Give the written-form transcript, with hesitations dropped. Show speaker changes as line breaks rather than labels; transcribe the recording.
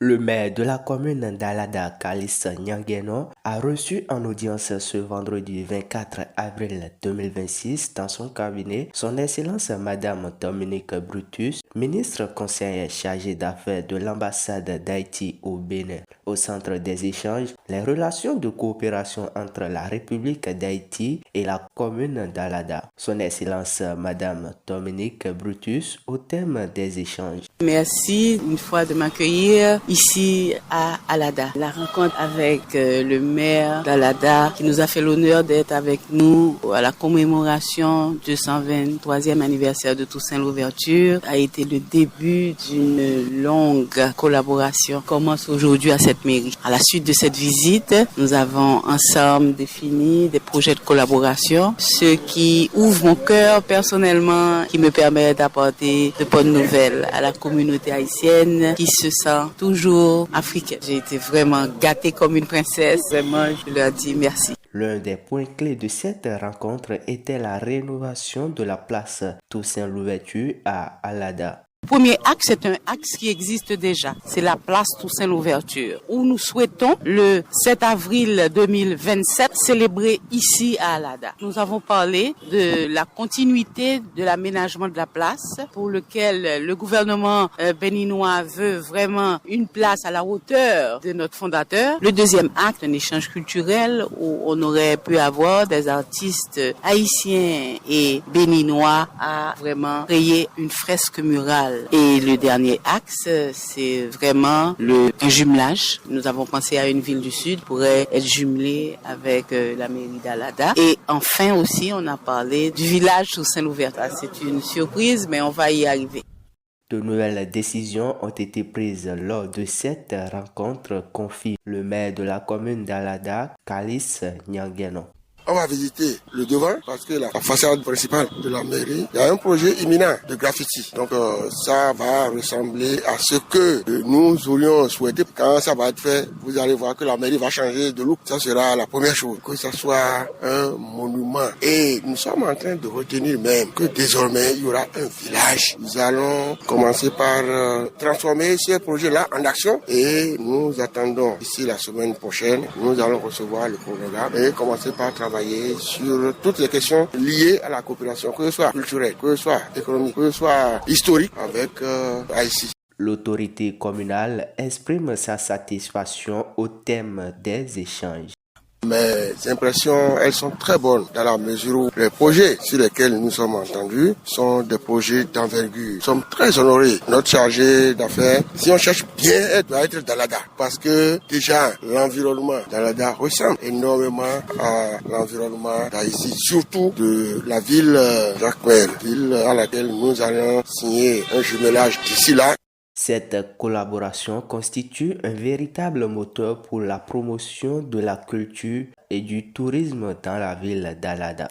Le maire de la commune d'Alada, Kalis Nyangeno, a reçu en audience ce vendredi 24 avril 2026 dans son cabinet son Excellence Madame Dominique Brutus, ministre conseillère chargée d'affaires de l'ambassade d'Haïti au Bénin. Au centre des échanges, les relations de coopération entre la République d'Haïti et la commune d'Alada. Son Excellence Madame Dominique Brutus au thème des échanges.
Merci une fois de m'accueillir ici à Alada. La rencontre avec le maire d'Alada qui nous a fait l'honneur d'être avec nous à la commémoration du 123e anniversaire de Toussaint Louverture a été le début d'une longue collaboration qui commence aujourd'hui à cette mairie. À la suite de cette visite, nous avons ensemble défini des projets de collaboration, ce qui ouvre mon cœur personnellement, qui me permet d'apporter de bonnes nouvelles à la communauté haïtienne qui se sent toujours africaine. J'ai été vraiment gâtée comme une princesse. Vraiment, je leur dis merci.
L'un des points clés de cette rencontre était la rénovation de la place Toussaint Louverture à Alada.
Le premier axe, c'est un axe qui existe déjà. C'est la place Toussaint Louverture, où nous souhaitons le 7 avril 2027 célébrer ici à Alada. Nous avons parlé de la continuité de l'aménagement de la place, pour lequel le gouvernement béninois veut vraiment une place à la hauteur de notre fondateur. Le deuxième acte, un échange culturel où on aurait pu avoir des artistes haïtiens et béninois à vraiment créer une fresque murale. Et le dernier axe, c'est vraiment un jumelage. Nous avons pensé à une ville du Sud pourrait être jumelée avec la mairie d'Alada. Et enfin aussi, on a parlé du village Toussaint Louverture. C'est une surprise, mais on va y arriver.
De nouvelles décisions ont été prises lors de cette rencontre, confie le maire de la commune d'Alada, Kalis Nyangeno.
On va visiter le devant parce que la façade principale de la mairie, il y a un projet imminent de graffiti. Donc ça va ressembler à ce que nous aurions souhaité. Quand ça va être fait, vous allez voir que la mairie va changer de look. Ça sera la première chose, que ça soit un monument. Et nous sommes en train de retenir même que désormais, il y aura un village. Nous allons commencer par transformer ce projet-là en action et nous attendons d'ici la semaine prochaine, nous allons recevoir le programme et commencer par travailler sur toutes les questions liées à la coopération, que ce soit culturelle, que ce soit économique, que ce soit historique avec Haïti.
L'autorité communale exprime sa satisfaction au thème des échanges.
Mes impressions, elles sont très bonnes dans la mesure où les projets sur lesquels nous sommes entendus sont des projets d'envergure. Nous sommes très honorés. Notre chargé d'affaires, si on cherche bien, elle doit être d'Alada. Parce que déjà, l'environnement d'Alada ressemble énormément à l'environnement d'Haïti, surtout de la ville Jacmel, ville à laquelle nous allons signer un jumelage d'ici là.
Cette collaboration constitue un véritable moteur pour la promotion de la culture et du tourisme dans la ville d'Alada.